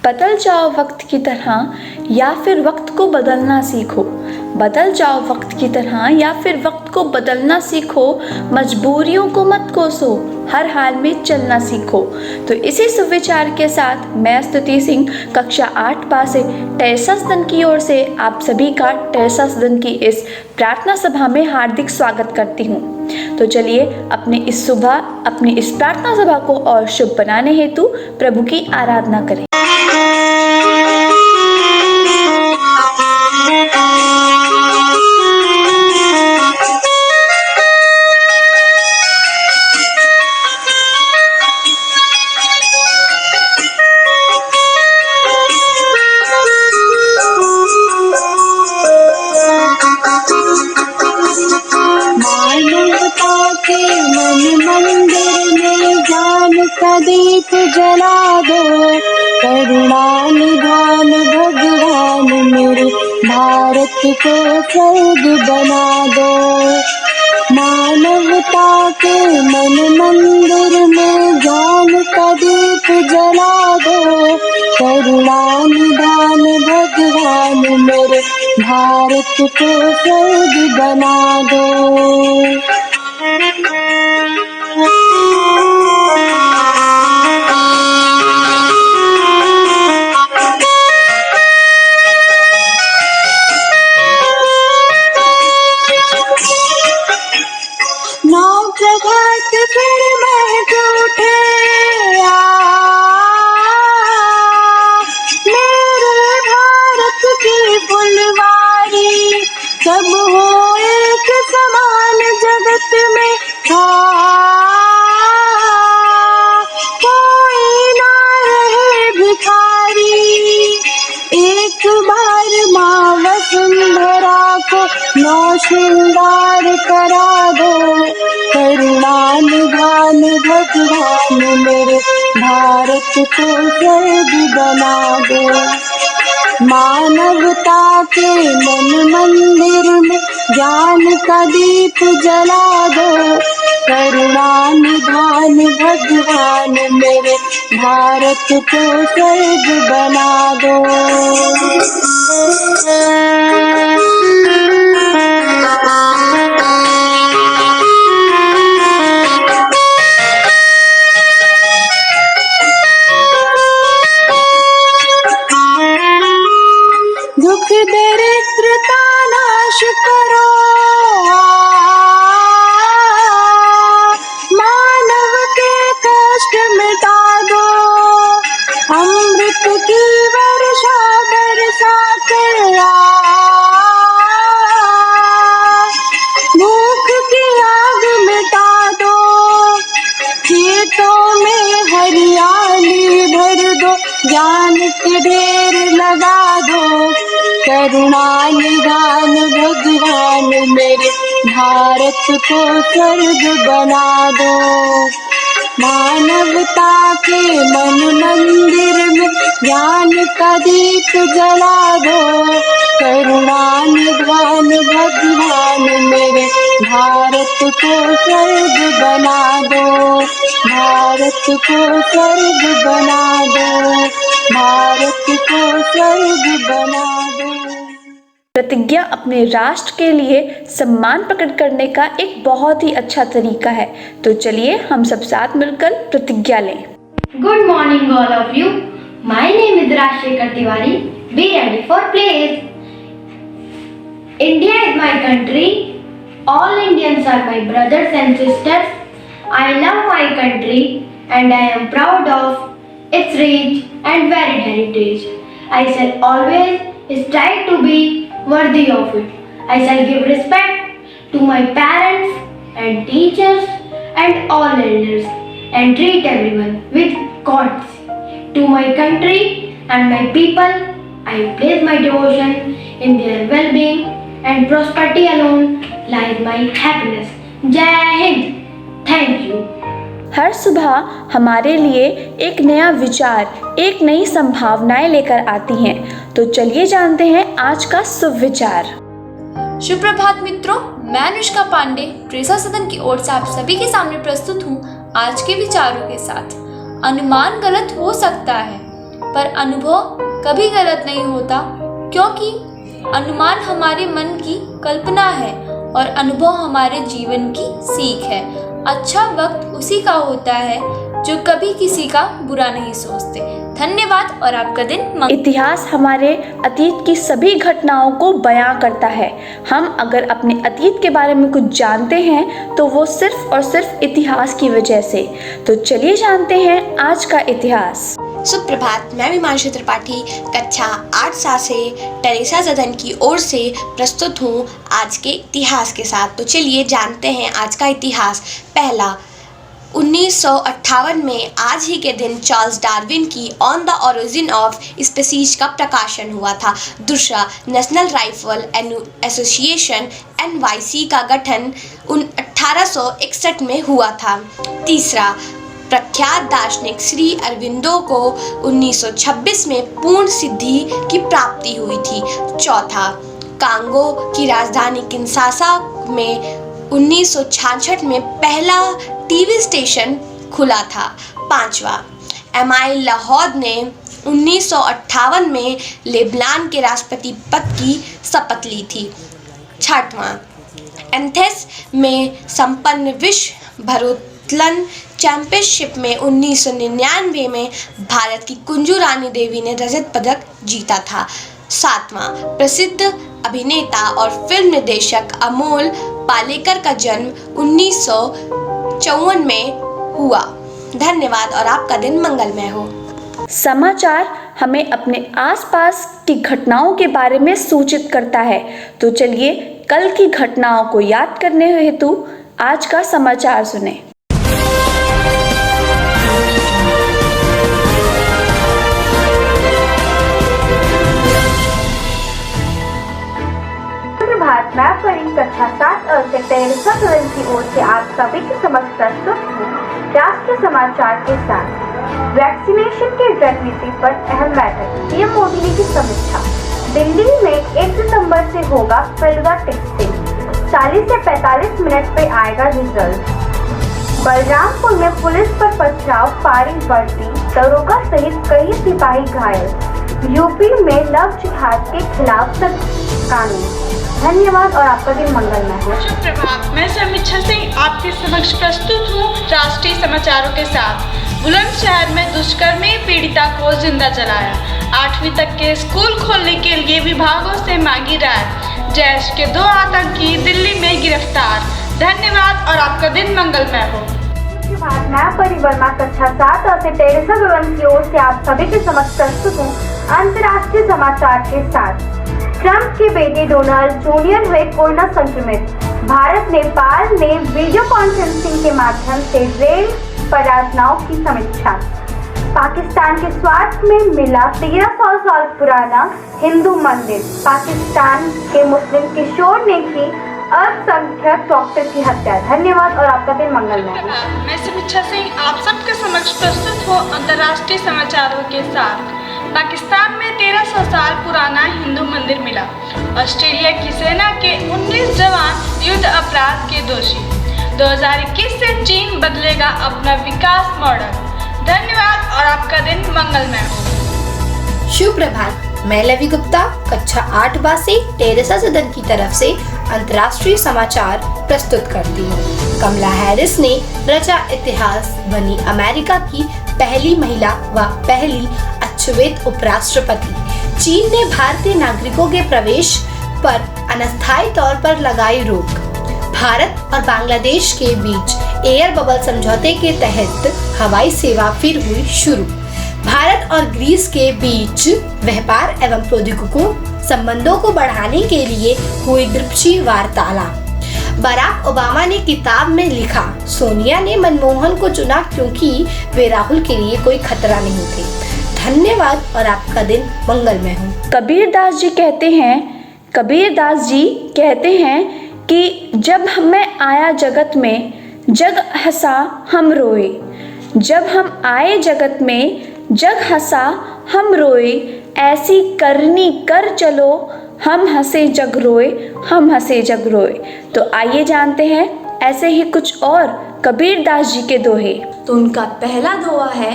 बदल जाओ वक्त की तरह या फिर वक्त को बदलना सीखो। बदल जाओ वक्त की तरह या फिर वक्त को बदलना सीखो। मजबूरियों को मत कोसो, हर हाल में चलना सीखो। तो इसी सुविचार के साथ मैं स्तुति सिंह कक्षा 8 पा से टेरेसा सदन की ओर से आप सभी का टेरेसा सदन की इस प्रार्थना सभा में हार्दिक स्वागत करती हूँ। तो चलिए अपनी इस प्रार्थना सभा को और शुभ बनाने हेतु प्रभु की आराधना करें। दीप जला दो, करुणा निधान भगवान मेरे भारत को स्वर्ग बना दो। मानवता के मन मंदिर में ज्ञान का दीप जला दो, करुणा निधान भगवान मेरे भारत को स्वर्ग बना दो। प्रभात फिर महक उठे मेरे भारत की फुलवारी, सब हो एक समान जगत में कोई ना रहे भिखारी। एक बार माँ वसुंधरा को नौ श्रृंगार करा दो, करुणा निधान भगवान मेरे भारत को स्वर्ग बना दो। मानवता के मन मंदिर में ज्ञान का दीप जला दो, करुणा निधान भगवान मेरे भारत को स्वर्ग बना दो। दुख दरिद्रता नाश करो, मानव के कष्ट मिटा दो। अमृत की वर्षा बरसा कर भूख की आग मिटा दो। खेतों में हरियाली भर दो, ज्ञान के ढेर लगा दो, करुणा निधान भगवान मेरे भारत को स्वर्ग बना दो। मानवता के मन मंदिर में ज्ञान का दीप जला दो, करुणा निधान भगवान मेरे भारत को स्वर्ग बना दो। भारत को स्वर्ग बना दो, भारत को स्वर्ग बना दो। प्रतिज्ञा अपने राष्ट्र के लिए सम्मान प्रकट करने का एक बहुत ही अच्छा तरीका है। तो चलिए हम सब साथ मिलकर प्रतिज्ञा लें। Good morning all of you. My name is Rajshekhar Tiwari. Be ready for plays. India is my country. All Indians are my brothers and sisters. I love my country and I am proud of its rich and varied heritage. I shall always strive to be worthy of it. I shall give respect to my parents and teachers and all elders and treat everyone with courtesy. To my country and my people, I place my devotion in their well-being and prosperity alone lies my happiness. Jai Hind. Thank you. हर सुबह हमारे लिए एक नया विचार, एक नई संभावनाएं लेकर आती हैं। तो चलिए जानते हैं आज का सुविचार। शुभ प्रभात मित्रों, मैं अनुष्का पांडे टेरेसा सदन की ओर से आप सभी के सामने प्रस्तुत हूँ आज के विचारों के साथ। अनुमान गलत हो सकता है पर अनुभव कभी गलत नहीं होता, क्योंकि अनुमान हमारे मन की कल्पना है और अनुभव हमारे जीवन की सीख है। अच्छा वक्त उसी का होता है जो कभी किसी का बुरा नहीं सोचते। धन्यवाद और आपका दिन मंगल। इतिहास हमारे अतीत की सभी घटनाओं को बयां करता है। हम अगर अपने अतीत के बारे में कुछ जानते हैं तो वो सिर्फ और सिर्फ इतिहास की वजह से। तो चलिए जानते हैं आज का इतिहास। सुप्रभात, मैं हिमांशु त्रिपाठी कक्षा 8 से टेरेसा सदन की ओर से प्रस्तुत हूँ आज के इतिहास के साथ। तो चलिए जानते हैं आज का इतिहास। पहला, 1958 में आज ही के दिन चार्ल्स डार्विन की on the origin of species का प्रकाशन हुआ था। दूसरा, नेशनल राइफल एसोसिएशन NYC का गठन 1861 में हुआ था। तीसरा, प्रख्यात दार्शनिक श्री अरविंदो को 1926 में पूर्ण सिद्धि की प्राप्ति हुई थी। चौथा, कांगो की राजधानी किंशासा में 1966 में पहला टीवी स्टेशन खुला था। पांचवा, MI लाहौर ने 1958 में लेबनान के राष्ट्रपति पद की शपथ ली थी। छठवां, एथेंस में संपन्न विश्व भारोत्तोलन चैंपियनशिप में 1999 में भारत की कुंजू रानी देवी ने रजत पदक जीता था। सातवां, प्रसिद्ध अभिनेता और फिल्म निर्देशक अमोल पालेकर का जन्म 1954 में हुआ। धन्यवाद और आपका दिन मंगलमय हो। समाचार हमें अपने आसपास की घटनाओं के बारे में सूचित करता है। तो चलिए कल की घटनाओं को याद करने हेतु आज का समाचार सुने। मैं परी कक्षा 7 से टेरेसा सदन की ओर से आप सभी के समक्ष प्रस्तुत हूँ राष्ट्रीय समाचार के साथ। वैक्सीनेशन के ड्रग नीति पर अहम बैठक, पीएम मोदी ने की समीक्षा। दिल्ली में 1 दिसंबर से होगा फिंगर टेस्टिंग, 40 से 45 मिनट पे आएगा रिजल्ट। बलरामपुर में पुलिस पर पथराव, फायरिंग बढ़ती, दरोगा सहित कई सिपाही घायल। यूपी में लव जिहाद के खिलाफ सख्त कानून। धन्यवाद और आपका दिन मंगलमय हो। सुप्रभात, मैं समीक्षा सिंह आपके समक्ष प्रस्तुत हूँ राष्ट्रीय समाचारों के साथ। बुलंदशहर में दुष्कर्मी पीड़िता को जिंदा जलाया। 8वीं तक के स्कूल खोलने के लिए विभागों से मांगी राय। जैश के 2 आतंकी दिल्ली में गिरफ्तार। धन्यवाद और आपका दिन मंगलमय हो। मैं परिवर्मा कक्षा 7 से टेरेसा सदन की ओर से आप सभी के समक्ष प्रस्तुत हूँ अंतर्राष्ट्रीय समाचार के साथ। ट्रंप के बेटे डोनाल्ड जूनियर हुए कोरोना संक्रमित। भारत नेपाल ने वीडियो कॉन्फ्रेंसिंग के माध्यम से रेल परियोजनाओं की समीक्षा। पाकिस्तान के स्वात में मिला 1300 साल पुराना हिंदू मंदिर। पाकिस्तान के मुस्लिम किशोर ने की अल्पसंख्यक डॉक्टर की हत्या। धन्यवाद और आपका दिन मंगलमय हो। मैं समीक्षा सिंह आप सबके समक्ष प्रस्तुत हूँ अंतर्राष्ट्रीय समाचारों के साथ। पाकिस्तान में 1300 साल पुराना हिंदू मंदिर मिला। ऑस्ट्रेलिया की सेना के 19 जवान युद्ध अपराध के दोषी। 2021 से चीन बदलेगा अपना विकास मॉडल। धन्यवाद और आपका दिन मंगलमय हो। सुप्रभात, मैं लवी गुप्ता कक्षा 8 से टेरेसा सदन की तरफ से अंतर्राष्ट्रीय समाचार प्रस्तुत करती हूँ। कमला हैरिस ने रचा इतिहास, बनी अमेरिका की पहली महिला व पहली अश्वेत उपराष्ट्रपति। चीन ने भारतीय नागरिकों के प्रवेश पर अस्थायी तौर पर लगाई रोक। भारत और बांग्लादेश के बीच एयर बबल समझौते के तहत हवाई सेवा फिर हुई शुरू। भारत और ग्रीस के बीच व्यापार एवं प्रौद्योगिकी संबंधों को बढ़ाने के लिए हुई द्विपक्षीय वार्तालाप। बराक ओबामा ने किताब में लिखा, सोनिया ने मनमोहन को चुना क्योंकि वे राहुल के लिए कोई खतरा नहीं थे। धन्यवाद और आपका दिन मंगलमय हो। कबीरदास जी कहते हैं कि जब मैं आया जगत में, जग हंसा हम रोए। जब हम आए जगत में, जग हंसा हम रोए। ऐसी करनी कर चलो, हम हंसे जग रोए, हम हंसे जग रोए। तो आइए जानते हैं ऐसे ही कुछ और कबीरदास जी के दोहे। तो उनका पहला दोहा है,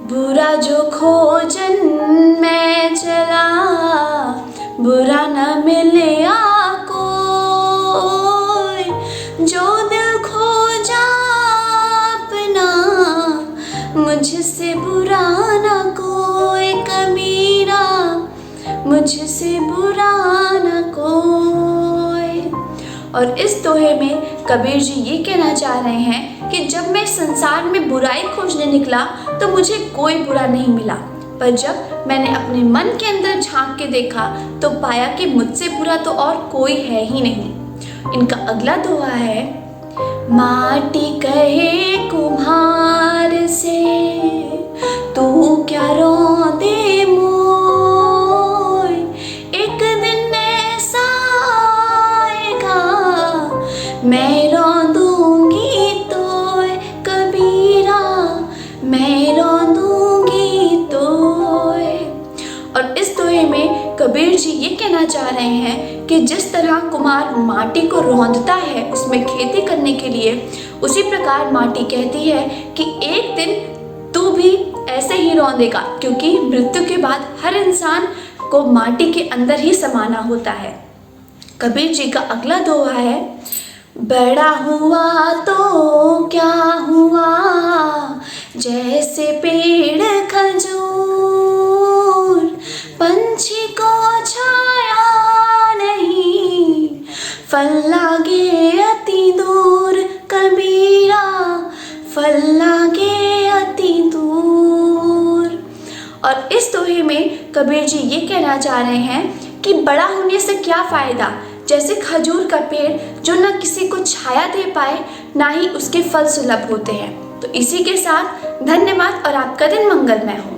बुरा जो खोजन मैं चला, बुरा न मिले कोई, जो दिल खोजा अपना, मुझसे बुरा न कोई कबीरा, मुझसे बुरा न कोई। और इस दोहे में कबीर जी ये कहना चाह रहे हैं कि जब मैं संसार में बुराई खोजने निकला तो मुझे कोई बुरा नहीं मिला, पर जब मैंने अपने मन के अंदर झांक के देखा तो पाया कि मुझसे बुरा तो और कोई है ही नहीं। इनका अगला दोहा है, माटी कहे कुम्हार से, तू क्या रौंदे मोय, एक दिन ऐसा आएगा मैं रौंदूंगी तोय कबीरा, मैं रौंदूंगी तोय। और इस दोहे में कबीर जी ये कहना चाह रहे हैं कि जिस तरह कुम्हार माटी को रौंदता है उसमें खेती करने के लिए, उसी प्रकार माटी कहती है कि एक दिन तू भी ऐसे ही रौंदेगा, क्योंकि मृत्यु के बाद हर इंसान को माटी के अंदर ही समाना होता है। कबीर जी का अगला दोहा है, बड़ा हुआ तो क्या हुआ, जैसे पेड़ खजूर, पंछी को छाया नहीं, फल लागे अति दूर कबीरा, फल लागे अति दूर। और इस दोहे में कबीर जी ये कहना चाह रहे हैं कि बड़ा होने से क्या फ़ायदा, जैसे खजूर का पेड़ जो न किसी को छाया दे पाए ना ही उसके फल सुलभ होते हैं। तो इसी के साथ धन्यवाद और आपका दिन मंगलमय हो।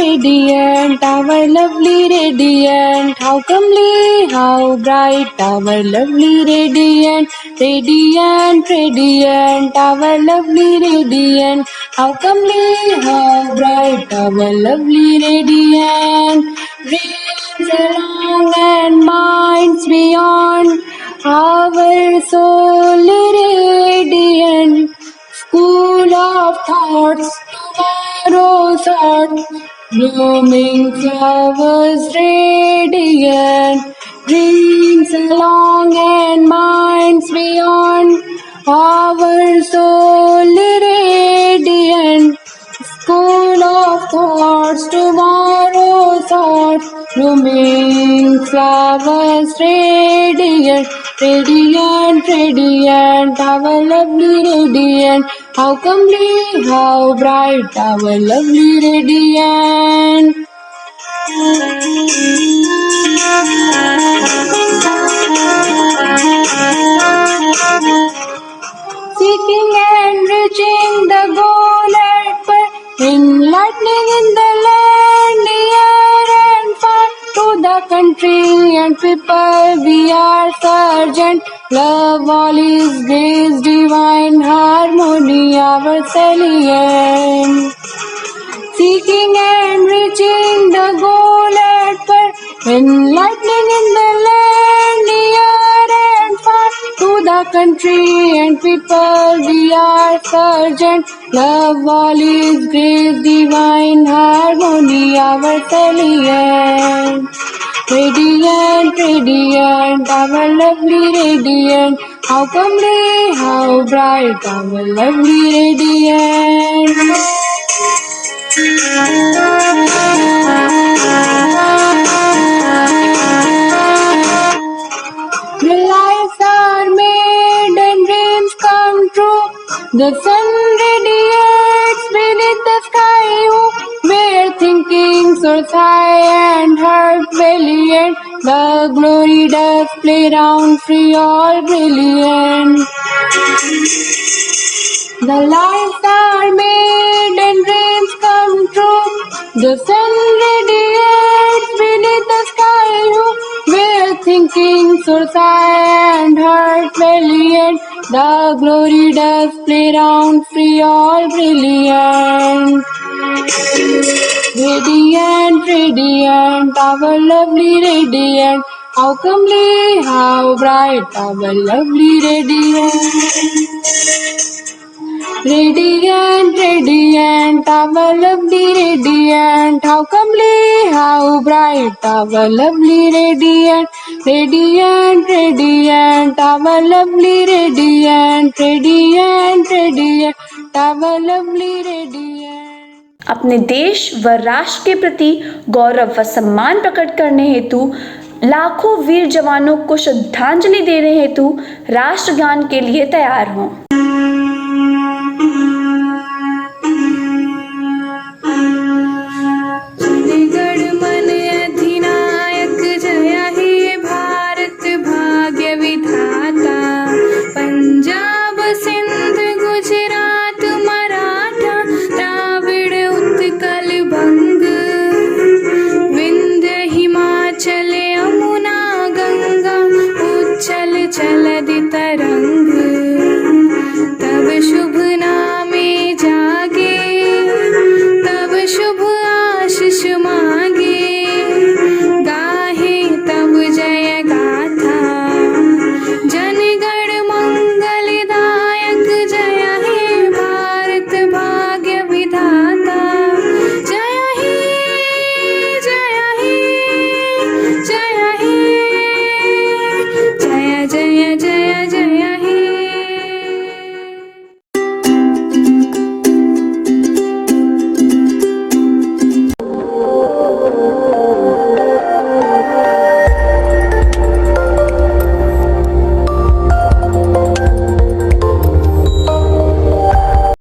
radiant, our lovely radiant, how comely, how bright, our lovely radiant, radiant, radiant, our lovely radiant, how comely, how bright, our lovely radiant, reigns along and minds beyond, our soul radiant, school of thoughts, tomorrow's art, blooming flowers radiant, dreams along and minds beyond, our soul radiant, school of thoughts, tomorrow's thoughts, blooming flowers radiant, radiant, radiant, our lovely radiant, how comely, how bright, our lovely radiant. Seeking and reaching the goal at birth, enlightening in the land, near and far, to the country and people we are sergeant. Love all is grace, divine harmony, our salient. Seeking and reaching the goal at birth, enlightening in the land, near and far, to the country and people we are sergeant. Love all is grace, divine harmony, our salient. Radiant, radiant, our lovely radiant, how comely, how bright, our lovely radiant. The lives are made and dreams come true. The sun radiates beneath the sky, where thinking soars high and heart valiant. The glory does play round free, all brilliant. The lives are made and dreams come true. The sun radiates beneath the sky, where thinking soars high and heart valiant. The glory does play round free, all brilliant. Radiant, radiant, our lovely radiant, how comely, how bright, our lovely radiant. Radiant, radiant, our lovely radiant, how comely, how bright, our lovely radiant. Radiant, radiant, our lovely radiant, radiant, radiant, our lovely radiant. अपने देश व राष्ट्र के प्रति गौरव व सम्मान प्रकट करने हेतु लाखों वीर जवानों को श्रद्धांजलि देने हेतु राष्ट्रगान के लिए तैयार हों। चल दिता